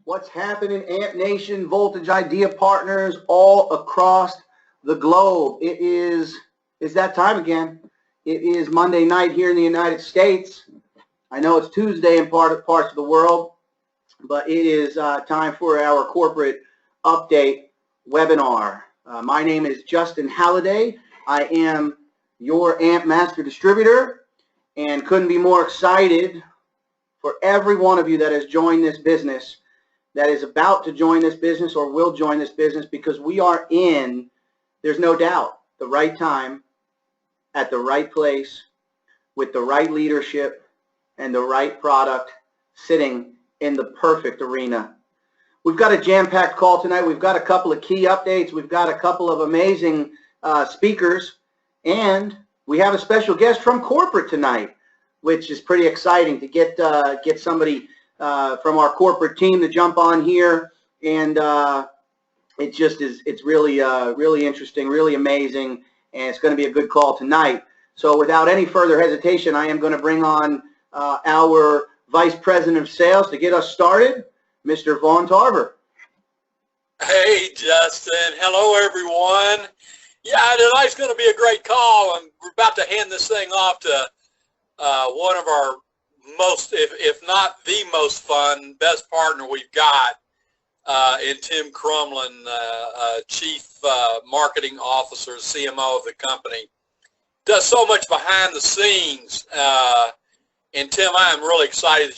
What's happening, Amp Nation, Voltage Idea Partners all across the globe? It's that time again. It is Monday night here in the United States. I know it's Tuesday in parts of the world, but it is time for our corporate update webinar. My name is Justin Halliday. I am your Amp Master Distributor and couldn't be more excited for every one of you that has joined this business, that is about to join this business or will join this business, because we are in, there's no doubt, the right time, at the right place, with the right leadership and the right product, sitting in the perfect arena. We've got a jam-packed call tonight. We've got a couple of key updates. We've got a couple of amazing speakers, and we have a special guest from corporate tonight, which is pretty exciting to get somebody from our corporate team to jump on here, and it just is. It's really really interesting, really amazing, and it's going to be a good call tonight. So without any further hesitation, I am going to bring on our Vice President of Sales to get us started, Mr. Vaughn Tarver. Hey, Justin. Hello, everyone. Yeah, tonight's going to be a great call, and we're about to hand this thing off to one of our most, if not the most fun, best partner we've got in Tim Crumlin, Chief Marketing Officer, CMO of the company. Does so much behind the scenes. And Tim, I am really excited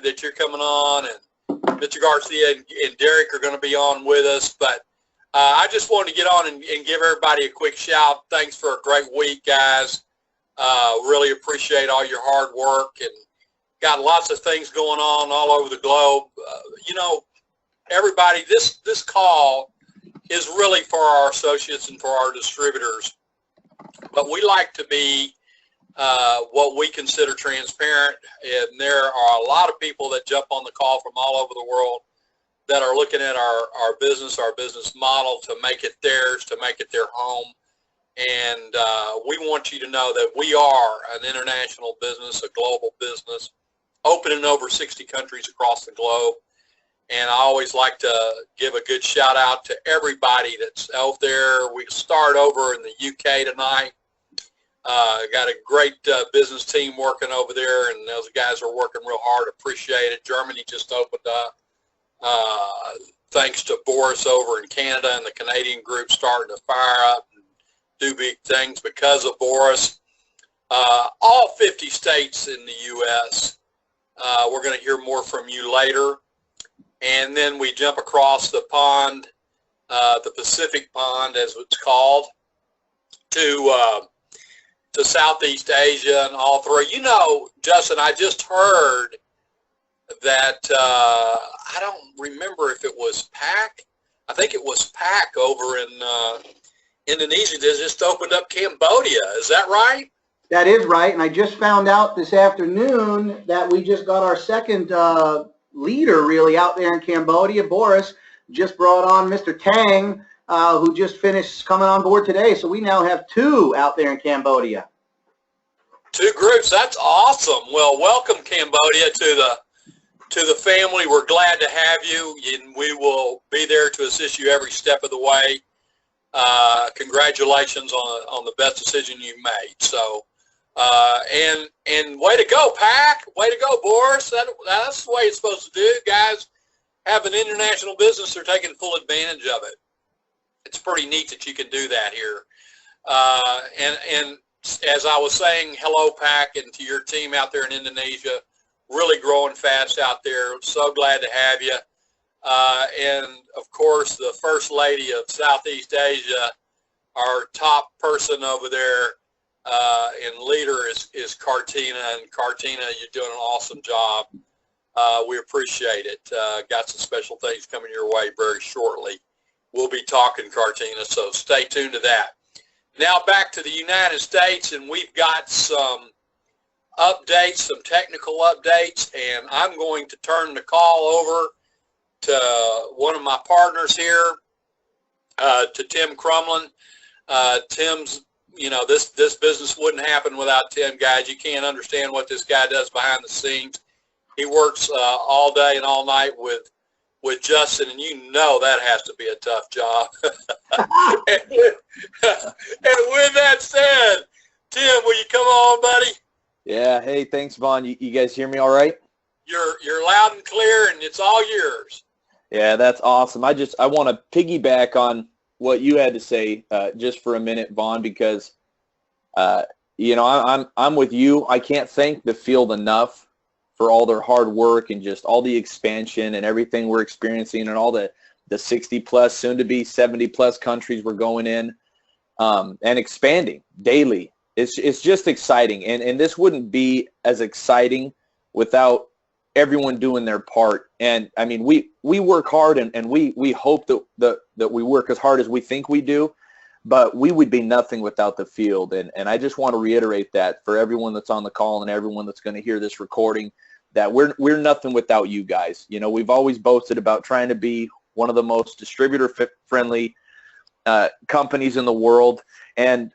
that you're coming on, and Mr. Garcia and Derrick are going to be on with us. But I just wanted to get on and give everybody a quick shout. Thanks for a great week, guys. Really appreciate all your hard work, and got lots of things going on all over the globe. You know, everybody, this call is really for our associates and for our distributors, but we like to be what we consider transparent, and there are a lot of people that jump on the call from all over the world that are looking at our business model to make it theirs, to make it their home. And we want you to know that we are an international business, a global business, open in over 60 countries across the globe. And I always like to give a good shout out to everybody that's out there. We start over in the UK tonight. Got a great business team working over there, and those guys are working real hard. Appreciate it. Germany just opened up. Thanks to Boris over in Canada and the Canadian group starting to fire up and do big things because of Boris. All 50 states in the U.S. We're going to hear more from you later. And then we jump across the pond, the Pacific Pond, as it's called, to Southeast Asia and all three. You know, Justin, I just heard that, I don't remember if it was PAC. I think it was PAC over in Indonesia that just opened up Cambodia. Is that right? That is right, and I just found out this afternoon that we just got our second leader really out there in Cambodia. Boris just brought on Mr. Tang, who just finished coming on board today. So we now have two out there in Cambodia. Two groups. That's awesome. Well, welcome Cambodia to the family. We're glad to have you, and we will be there to assist you every step of the way. Congratulations on the best decision you made. So, and way to go, Pac. Way to go, Boris. That's the way it's supposed to do. Guys have an international business. They're taking full advantage of it. It's pretty neat that you can do that here. And as I was saying, hello, Pac, and to your team out there in Indonesia. Really growing fast out there. So glad to have you. And, of course, the First Lady of Southeast Asia, our top person over there and leader is Cartina. And Cartina, you're doing an awesome job. We appreciate it. Got some special things coming your way very shortly. We'll be talking Cartina, so stay tuned to that. Now back to the United States, and we've got some updates, some technical updates, and I'm going to turn the call over to one of my partners here, to Tim Crumlin. Tim's, you know, this business wouldn't happen without Tim, guys. You can't understand what this guy does behind the scenes. He works all day and all night with with Justin, and you know that has to be a tough job. and with that said, Tim, will you come on, buddy? Yeah. Hey, thanks, Vaughn. You guys hear me all right? You're loud and clear, and it's all yours. Yeah, that's awesome. I want to piggyback on what you had to say just for a minute, Vaughn, because you know, I'm with you. I can't thank the field enough for all their hard work and just all the expansion and everything we're experiencing and all the 60 plus, soon to be 70 plus countries we're going in and expanding daily. It's just exciting, and this wouldn't be as exciting without everyone doing their part. And I mean, we work hard, and we hope that we work as hard as we think we do, but we would be nothing without the field. And I just want to reiterate that for everyone that's on the call and everyone that's going to hear this recording, that we're nothing without you guys. You know, we've always boasted about trying to be one of the most distributor friendly companies in the world, and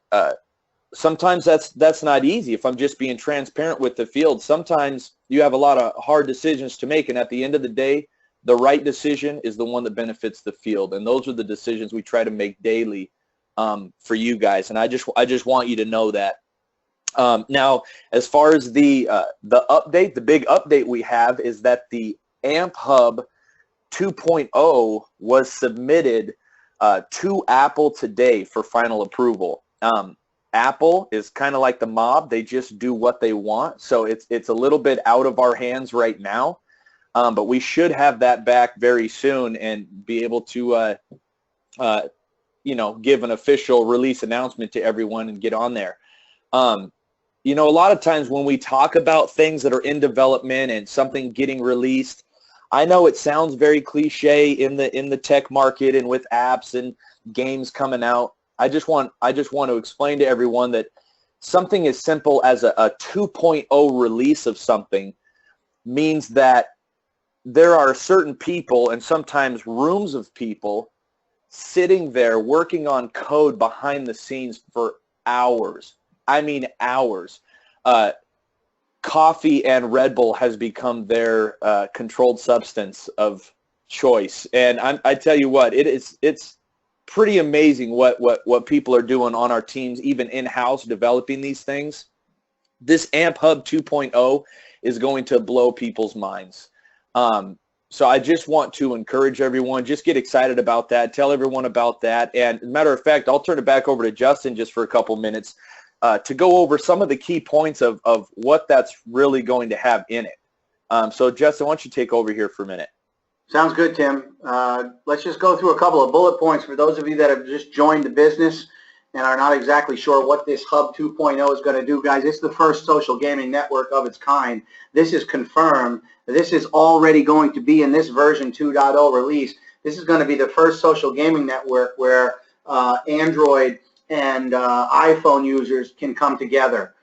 sometimes that's not easy. If I'm just being transparent with the field, sometimes you have a lot of hard decisions to make, and at the end of the day, the right decision is the one that benefits the field, and those are the decisions we try to make daily for you guys. And I just want you to know that. Now, as far as the update, the big update we have is that the AMPHub 2.0 was submitted to Apple today for final approval. Apple is kind of like the mob. They just do what they want. So it's a little bit out of our hands right now, but we should have that back very soon and be able to, you know, give an official release announcement to everyone and get on there. You know, a lot of times when we talk about things that are in development and something getting released, I know it sounds very cliche in the tech market and with apps and games coming out. I just want to explain to everyone that something as simple as a 2.0 release of something means that there are certain people and sometimes rooms of people sitting there working on code behind the scenes for hours. I mean hours. Coffee and Red Bull has become their controlled substance of choice, and I tell you what, it's pretty amazing what people are doing on our teams, even in-house developing these things. This AMPHub 2.0 is going to blow people's minds. So I just want to encourage everyone, just get excited about that, tell everyone about that. And as a matter of fact, I'll turn it back over to Justin just for a couple minutes to go over some of the key points of what that's really going to have in it. So Justin, why don't you take over here for a minute? Sounds good, Tim. Let's just go through a couple of bullet points for those of you that have just joined the business and are not exactly sure what this Hub 2.0 is going to do. Guys, it's the first social gaming network of its kind. This is confirmed. This is already going to be in this version 2.0 release. This is going to be the first social gaming network where Android and iPhone users can come together.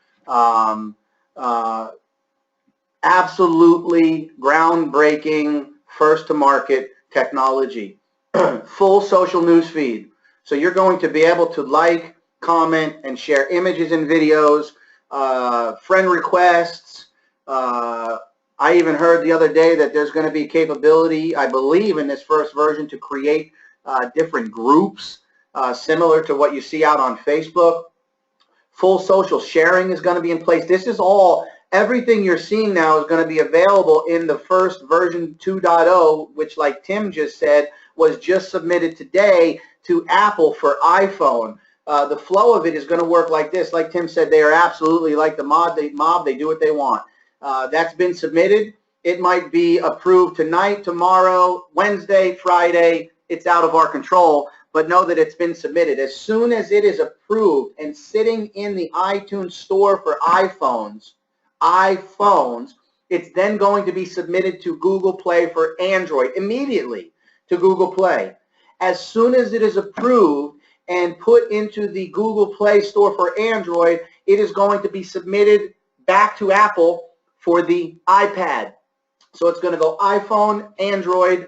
Absolutely groundbreaking, first-to-market technology. Full social news feed. So you're going to be able to like, comment, and share images and videos, friend requests. I even heard the other day that there's going to be capability, I believe, in this first version to create different groups similar to what you see out on Facebook. Full social sharing is going to be in place. This is all, everything you're seeing now is going to be available in the first version 2.0, which, like Tim just said, was just submitted today to Apple for iPhone. The flow of it is going to work like this. Like Tim said, they are absolutely like the mob. They do what they want. That's been submitted. It might be approved tonight, tomorrow, Wednesday, Friday. It's out of our control, but know that it's been submitted. As soon as it is approved and sitting in the iTunes store for iPhones, it's then going to be submitted to Google Play for Android immediately to Google Play. As soon as it is approved and put into the Google Play Store for Android, it is going to be submitted back to Apple for the iPad. So it's going to go iPhone, Android,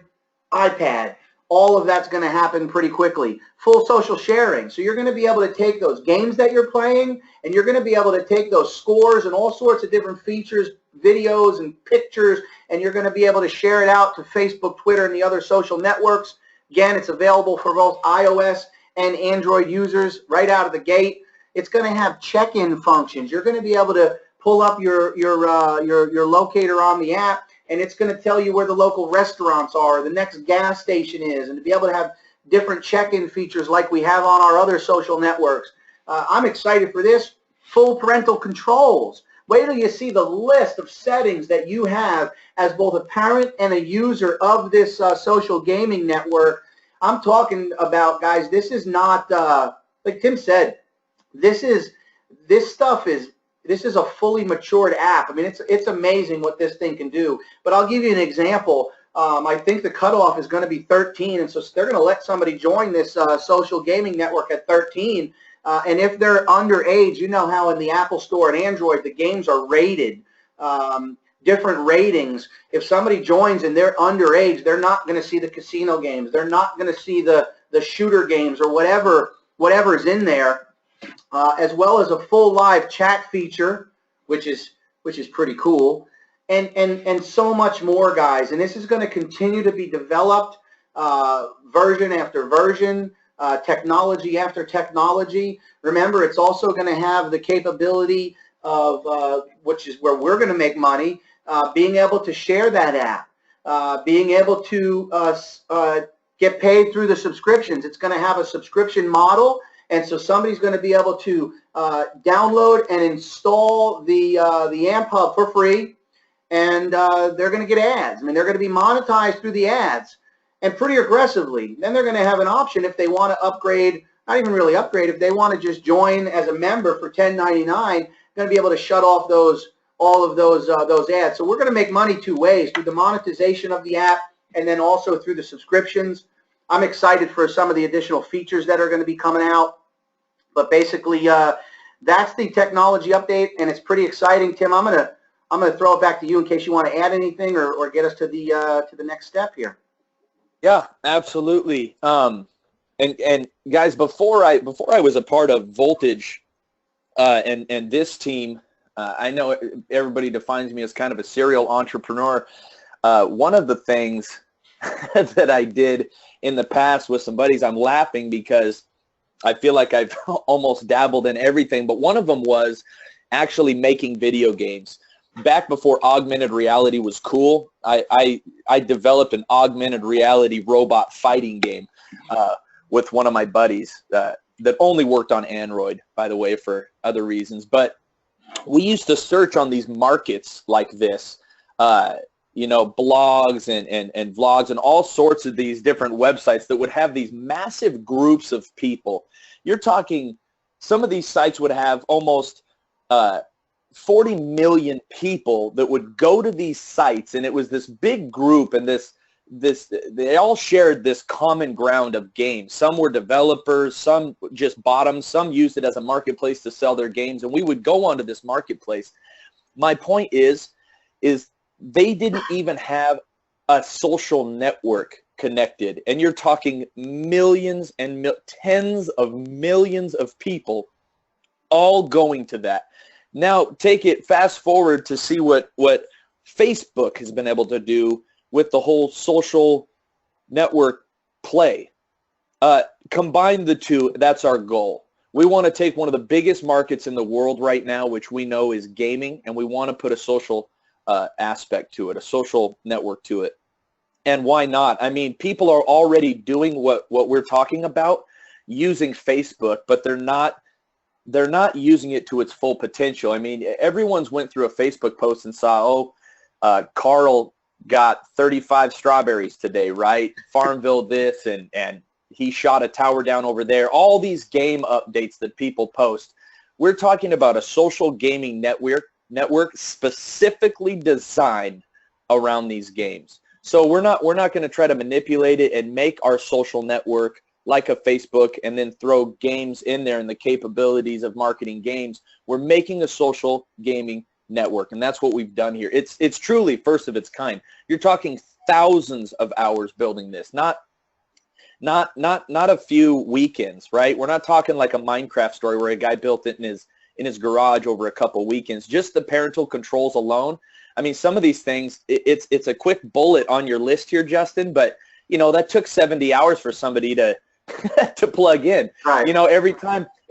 iPad. all of that's going to happen pretty quickly. Full social sharing. So you're going to be able to take those games that you're playing, and you're going to be able to take those scores and all sorts of different features, videos and pictures, and you're going to be able to share it out to Facebook, Twitter, and the other social networks. Again, it's available for both iOS and Android users right out of the gate. It's going to have check-in functions. You're going to be able to pull up your locator on the app, and it's going to tell you where the local restaurants are, the next gas station is, and to be able to have different check-in features like we have on our other social networks. I'm excited for this. Full parental controls. Wait till you see the list of settings that you have as both a parent and a user of this social gaming network. I'm talking about, guys, this is not, like Tim said, this is a fully matured app. I mean, it's amazing what this thing can do. But I'll give you an example. I think the cutoff is going to be 13, and so they're going to let somebody join this social gaming network at 13. And if they're underage, you know how in the Apple Store and Android, the games are rated, different ratings. If somebody joins and they're underage, they're not going to see the casino games. They're not going to see the shooter games or whatever's in there. As well as a full live chat feature, which is pretty cool, and so much more, guys. And this is going to continue to be developed, version after version, technology after technology. Remember, it's also going to have the capability of, which is where we're going to make money, being able to share that app, being able to get paid through the subscriptions. It's going to have a subscription model. And so somebody's going to be able to download and install the AMPHub for free, and they're going to get ads. I mean, they're going to be monetized through the ads, and pretty aggressively. Then they're going to have an option if they want to upgrade, not even really upgrade, if they want to just join as a member for $10.99, going to be able to shut off all of those ads. So we're going to make money two ways, through the monetization of the app and then also through the subscriptions. I'm excited for some of the additional features that are going to be coming out. But basically, that's the technology update, and it's pretty exciting. Tim, I'm gonna throw it back to you in case you want to add anything or get us to the next step here. Yeah, absolutely. And guys, before I was a part of Voltage, and this team, I know everybody defines me as kind of a serial entrepreneur. One of the things that I did in the past with some buddies, I'm laughing because I feel like I've almost dabbled in everything, but one of them was actually making video games. Back before augmented reality was cool, I developed an augmented reality robot fighting game with one of my buddies that only worked on Android, by the way, for other reasons. But we used to search on these markets like this, you know, blogs and vlogs and all sorts of these different websites that would have these massive groups of people. You're talking, some of these sites would have almost 40 million people that would go to these sites, and it was this big group, and they all shared this common ground of games. Some were developers, some just bought them, some used it as a marketplace to sell their games, and we would go onto this marketplace. My point is they didn't even have a social network connected, and you're talking millions and tens of millions of people all going to that. Now take it fast forward to see what Facebook has been able to do with the whole social network play. Combine the two, that's our goal. We want to take one of the biggest markets in the world right now, which we know is gaming, and we want to put a social aspect to it, a social network to it. And why not? I mean, people are already doing what we're talking about, using Facebook, but they're not using it to its full potential. I mean, everyone's went through a Facebook post and saw, Carl got 35 strawberries today, right? Farmville this, and he shot a tower down over there. All these game updates that people post. We're talking about a social gaming network specifically designed around these games. So we're not going to try to manipulate it and make our social network like a Facebook and then throw games in there and the capabilities of marketing games. We're making a social gaming network, and that's what we've done here. It's truly first of its kind. You're talking thousands of hours building this, not not a few weekends, right? We're not talking like a Minecraft story where a guy built it in his garage over a couple weekends. Just the parental controls alone. I mean, some of these things, it's a quick bullet on your list here, Justin, but that took 70 hours for somebody to to plug in. Right.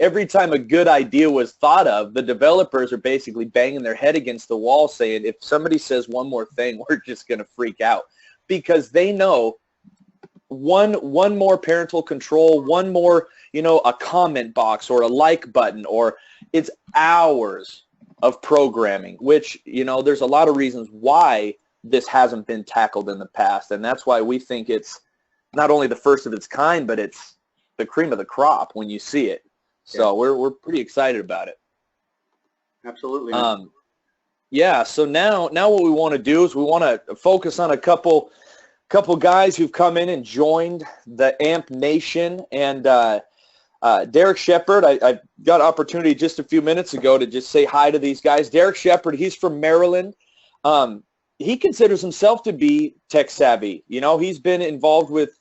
Every time a good idea was thought of, the developers are basically banging their head against the wall saying, if somebody says one more thing, we're just going to freak out, because they know one more parental control, one more, a comment box or a like button, or it's hours of programming, which, there's a lot of reasons why this hasn't been tackled in the past. And that's why we think it's not only the first of its kind, but it's the cream of the crop when you see it. So we're pretty excited about it. Absolutely. Yeah. So now what we want to do is we want to focus on a couple guys who've come in and joined the AMP Nation. And Derrick Shepard, I got opportunity just a few minutes ago to just say hi to these guys. Derrick Shepard, he's from Maryland. He considers himself to be tech savvy. He's been involved with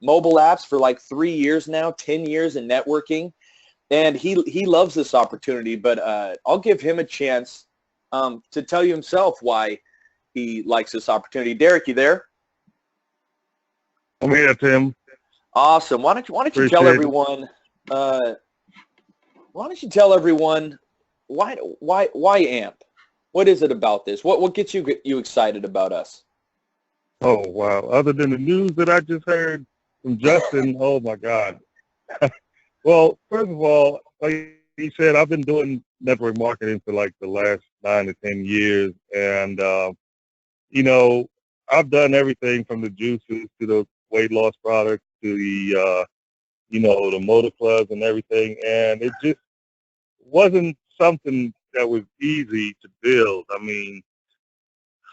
mobile apps for like 3 years now, 10 years in networking, and he loves this opportunity. But I'll give him a chance to tell you himself why he likes this opportunity. Derrick, you there? I'm here, Tim. Awesome. Why don't you tell everyone? Why don't you tell everyone why AMP? What is it about this? What gets you excited about us? Oh, wow. Other than the news that I just heard from Justin, oh, my God. Well, first of all, like he said, I've been doing network marketing for like the last 9 to 10 years. And, I've done everything from the juices to the weight loss products to the, the motor clubs and everything. And it just wasn't something that was easy to build. I mean,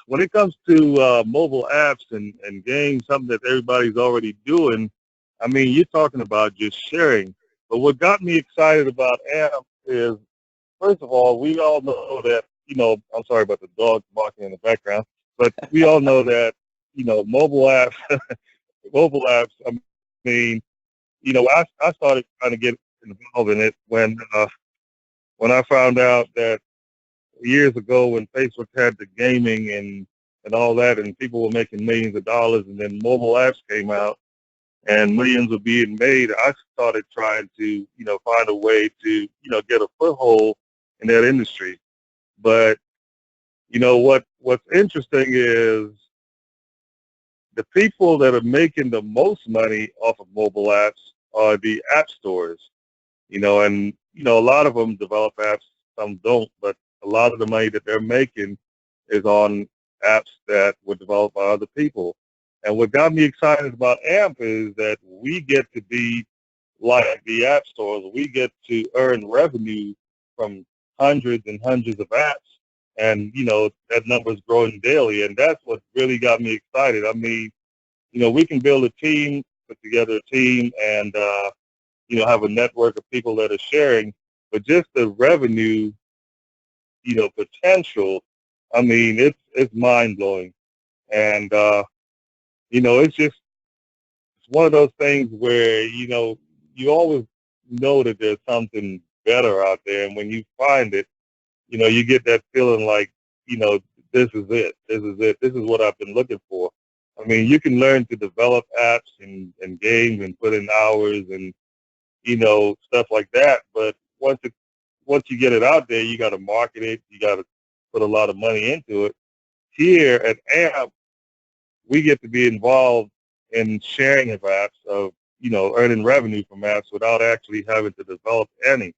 when it comes to mobile apps and games, something that everybody's already doing, I mean, you're talking about just sharing. But what got me excited about AMP is, first of all, we all know that, I'm sorry about the dog barking in the background, but we all know that, mobile apps, I mean, I started trying to get involved in it when I found out that years ago when Facebook had the gaming and all that, and people were making millions of dollars, and then mobile apps came out and millions were being made, I started trying to, find a way to, get a foothold in that industry. But, what's interesting is the people that are making the most money off of mobile apps are the app stores, and, a lot of them develop apps, some don't, but a lot of the money that they're making is on apps that were developed by other people. And what got me excited about AMP is that we get to be like the app stores. We get to earn revenue from hundreds and hundreds of apps. And, that number is growing daily. And that's what really got me excited. I mean, we can build a team, put together a team, and, have a network of people that are sharing. But just the revenue, potential, I mean, it's mind-blowing. And, it's one of those things where, you always know that there's something better out there. And when you find it, you get that feeling like, this is it. This is it. This is what I've been looking for. I mean, you can learn to develop apps and games and put in hours and, stuff like that. But once you get it out there, you got to market it. You got to put a lot of money into it. Here at AMP, we get to be involved in sharing of apps, of, earning revenue from apps without actually having to develop any.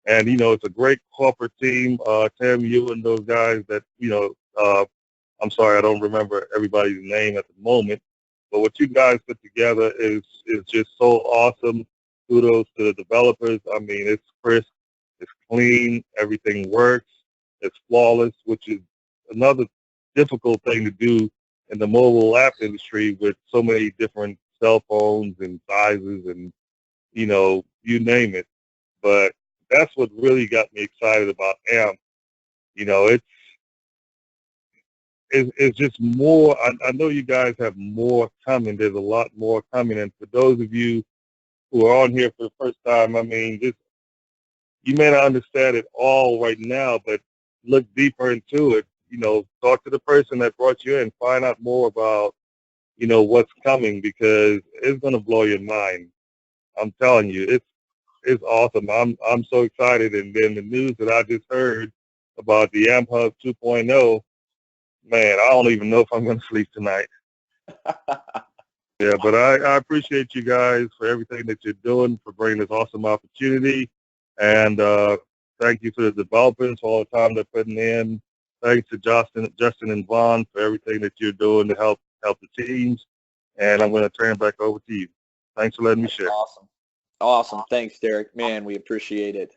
And, it's a great corporate team. Tim, you and those guys that, I'm sorry, I don't remember everybody's name at the moment. But what you guys put together is just so awesome. Kudos to the developers. I mean, it's crisp, it's clean, everything works, it's flawless, which is another difficult thing to do in the mobile app industry with so many different cell phones and sizes and, you name it. But that's what really got me excited about AMP. it's just more. I know you guys have more coming. There's a lot more coming. And for those of you who are on here for the first time, I mean, just you may not understand it all right now, but look deeper into it. You know, talk to the person that brought you in. Find out more about, you know, what's coming, because it's going to blow your mind. I'm telling you, it's awesome. I'm so excited. And then the news that I just heard about the AMPHub 2.0, man, I don't even know if I'm going to sleep tonight. Yeah, but I appreciate you guys for everything that you're doing, for bringing this awesome opportunity. And thank you for the developers, for all the time they're putting in. Thanks to Justin and Vaughn for everything that you're doing to help the teams. And I'm going to turn it back over to you. Thanks for letting me share. Awesome. Thanks, Derrick. Man, we appreciate it.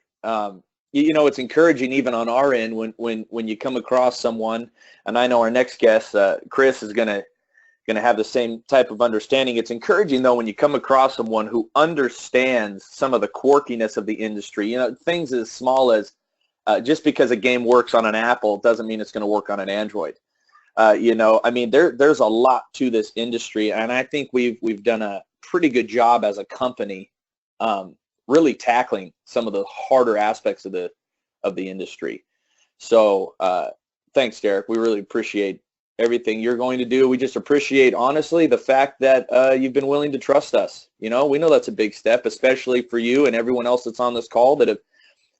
You know, it's encouraging even on our end when you come across someone, and I know our next guest, Chris, is going to have the same type of understanding. It's encouraging, though, when you come across someone who understands some of the quirkiness of the industry. You know, things as small as just because a game works on an Apple doesn't mean it's going to work on an Android. You know, I mean, there's a lot to this industry, and I think we've done a pretty good job as a company really tackling some of the harder aspects of the industry. So thanks, Derrick. We really appreciate everything you're going to do. We just appreciate, honestly, the fact that you've been willing to trust us. You know, we know that's a big step, especially for you and everyone else that's on this call that have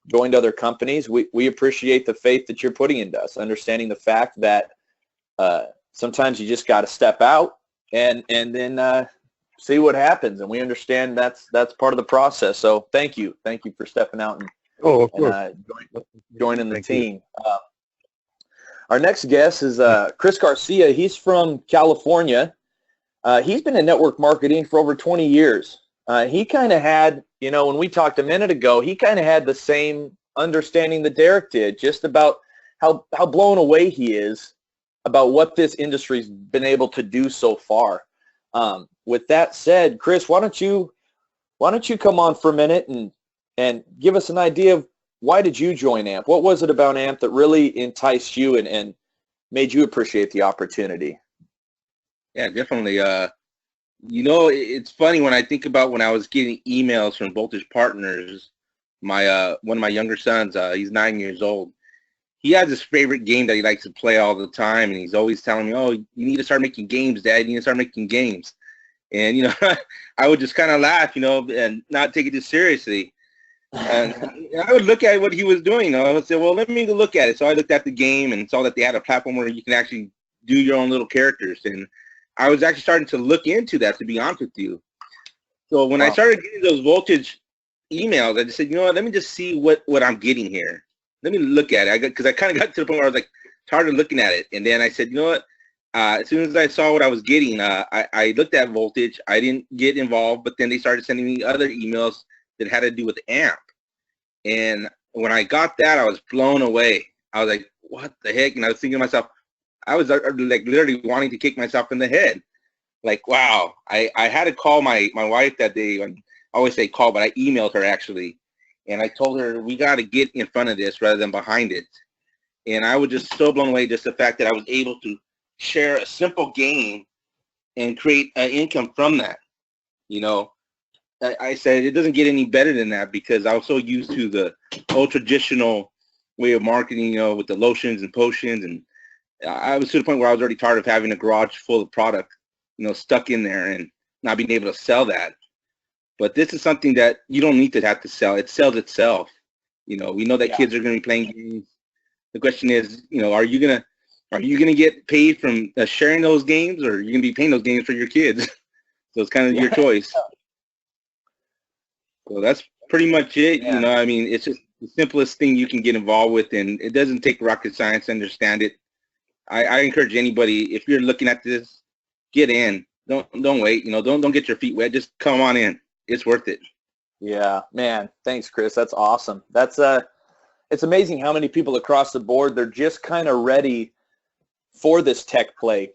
joined other companies. We appreciate the faith that you're putting into us, understanding the fact that sometimes you just got to step out and then see what happens. And we understand that's part of the process. So thank you for stepping out and joining the team. Our next guest is Chris Garcia. He's from California. He's been in network marketing for over 20 years. He kind of had, you know, when we talked a minute ago, he kind of had the same understanding that Derrick did, just about how blown away he is about what this industry's been able to do so far. With that said, Chris, why don't you come on for a minute and give us an idea of why did you join AMP? What was it about AMP that really enticed you and made you appreciate the opportunity? Yeah, definitely. You know, it's funny when I think about when I was getting emails from Voltage Partners. My one of my younger sons, he's 9 years old. He has his favorite game that he likes to play all the time, and he's always telling me, "Oh, you need to start making games, Dad. You need to start making games." And you know, I would just kind of laugh, you know, and not take it too seriously. And I would look at what he was doing. You know, I would say, "Well, let me look at it." So I looked at the game and saw that they had a platform where you can actually do your own little characters, and I was actually starting to look into that, to be honest with you. So when I started getting those Voltage emails, I just said, you know what, let me just see what I'm getting here. Let me look at it. Because I kind of got to the point where I was like tired of looking at it. And then I said, you know what, as soon as I saw what I was getting, I looked at Voltage. I didn't get involved, but then they started sending me other emails that had to do with AMP. And when I got that, I was blown away. I was like, what the heck? And I was thinking to myself, I was like literally wanting to kick myself in the head. Like, wow. I had to call my wife that day. I always say call, but I emailed her actually. And I told her, we got to get in front of this rather than behind it. And I was just so blown away, just the fact that I was able to share a simple game and create an income from that. You know, I said it doesn't get any better than that, because I was so used to the old traditional way of marketing, you know, with the lotions and potions. And I was to the point where I was already tired of having a garage full of product, you know, stuck in there and not being able to sell that. But this is something that you don't need to have to sell. It sells itself. You know, we know that kids are going to be playing games. The question is, you know, are you gonna get paid from sharing those games, or are you going to be paying those games for your kids? So it's kind of your choice. So that's pretty much it. You know, I mean, it's just the simplest thing you can get involved with, and it doesn't take rocket science to understand it. I encourage anybody, if you're looking at this, get in. Don't wait. You know, don't get your feet wet. Just come on in. It's worth it. Yeah, man. Thanks, Chris. That's awesome. That's it's amazing how many people across the board, they're just kind of ready for this tech play.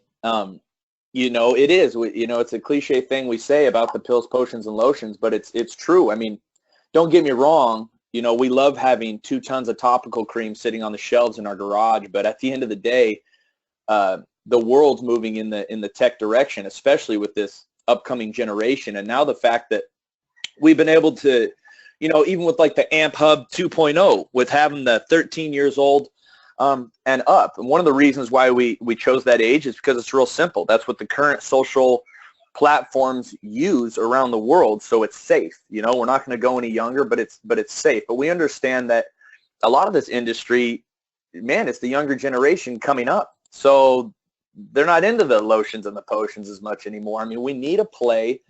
You know, it is. You know, it's a cliche thing we say about the pills, potions, and lotions, but it's true. I mean, don't get me wrong. You know, we love having 2 tons of topical cream sitting on the shelves in our garage, but at the end of the day, the world's moving in the tech direction, especially with this upcoming generation. And now the fact that we've been able to, even with like the AMPHub 2.0, with having the 13 years old and up. And one of the reasons why we chose that age is because it's real simple. That's what the current social platforms use around the world, so it's safe. We're not going to go any younger, but it's safe. But we understand that a lot of this industry, man, it's the younger generation coming up. So they're not into the lotions and the potions as much anymore. I mean, we need a play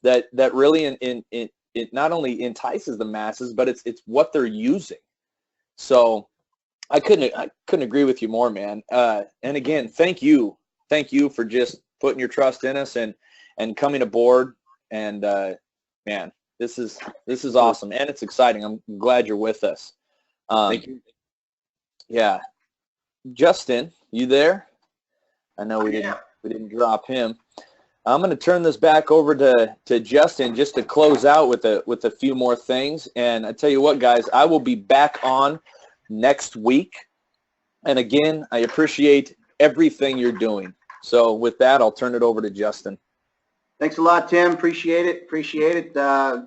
that really it not only entices the masses, but it's what they're using. So I couldn't agree with you more, man. And again, thank you for just putting your trust in us and coming aboard. And man, this is awesome, and it's exciting. I'm glad you're with us. Thank you. Yeah, Justin, you there? I know we didn't drop him. I'm going to turn this back over to Justin just to close out with a few more things. And I tell you what, guys, I will be back on next week. And again, I appreciate everything you're doing. So with that, I'll turn it over to Justin. Thanks a lot, Tim. Appreciate it.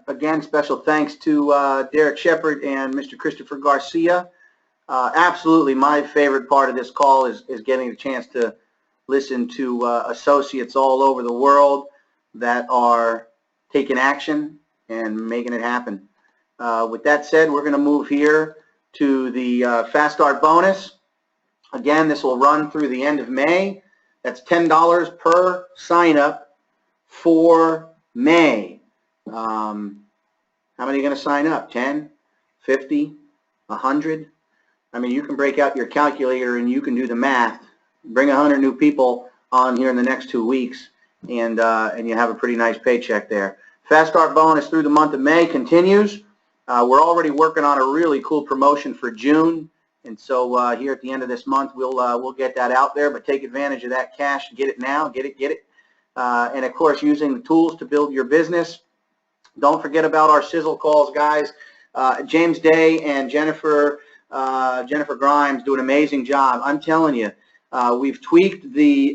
Again, special thanks to Derrick Shepard and Mr. Christopher Garcia. Absolutely, my favorite part of this call is getting the chance to listen to associates all over the world that are taking action and making it happen. With that said, we're going to move here to the Fast Start bonus. Again, this will run through the end of May. That's $10 per sign-up for May. How many are going to sign up? 10, 50, 100? I mean, you can break out your calculator and you can do the math. Bring 100 new people on here in the next 2 weeks, and you have a pretty nice paycheck there. Fast Start bonus through the month of May continues. We're already working on a really cool promotion for June, and so here at the end of this month, we'll get that out there. But take advantage of that cash. Get it now. Get it. And of course, using the tools to build your business. Don't forget about our sizzle calls, guys. James Day and Jennifer Grimes do an amazing job. I'm telling you. We've tweaked the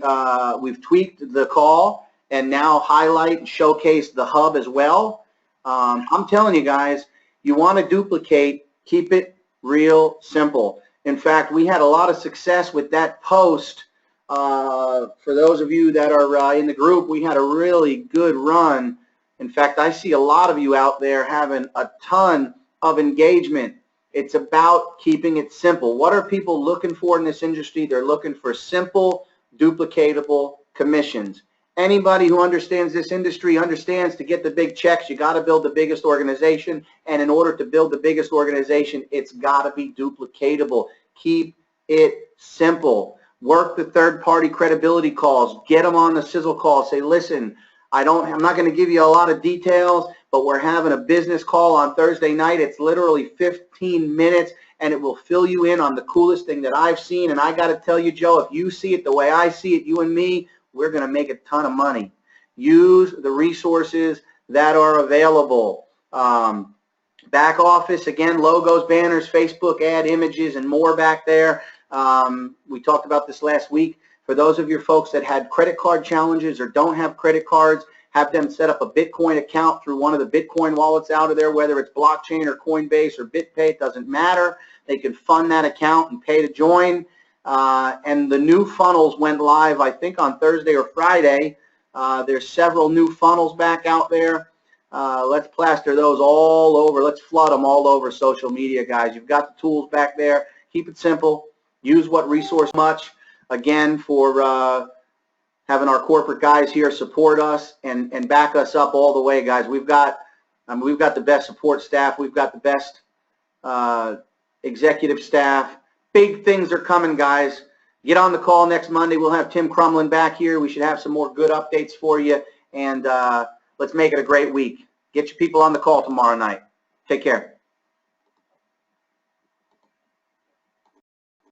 call and now highlight and showcase the hub as well. I'm telling you guys, you want to duplicate, keep it real simple. In fact, we had a lot of success with that post. For those of you that are in the group, we had a really good run. In fact, I see a lot of you out there having a ton of engagement. It's about keeping it simple. What are people looking for in this industry? They're looking for simple, duplicatable commissions. Anybody who understands this industry understands to get the big checks, you got to build the biggest organization. And in order to build the biggest organization, it's got to be duplicatable. Keep it simple. Work the third-party credibility calls. Get them on the sizzle call. Say, listen, I'm not going to give you a lot of details, but we're having a business call on Thursday night. It's literally 15 minutes, and it will fill you in on the coolest thing that I've seen. And I got to tell you, Joe, if you see it the way I see it, you and me, we're going to make a ton of money. Use the resources that are available. Back office, again, logos, banners, Facebook ad images, and more back there. We talked about this last week. For those of your folks that had credit card challenges or don't have credit cards, have them set up a Bitcoin account through one of the Bitcoin wallets out of there, whether it's Blockchain or Coinbase or BitPay, it doesn't matter. They can fund that account and pay to join. And the new funnels went live, I think, on Thursday or Friday. There's several new funnels back out there. Let's plaster those all over. Let's flood them all over social media, guys. You've got the tools back there. Keep it simple. Use what resource much. Again, for having our corporate guys here support us and back us up all the way, guys. We've got the best support staff. We've got the best executive staff. Big things are coming, guys. Get on the call next Monday. We'll have Tim Crumlin back here. We should have some more good updates for you, and let's make it a great week. Get your people on the call tomorrow night. Take care.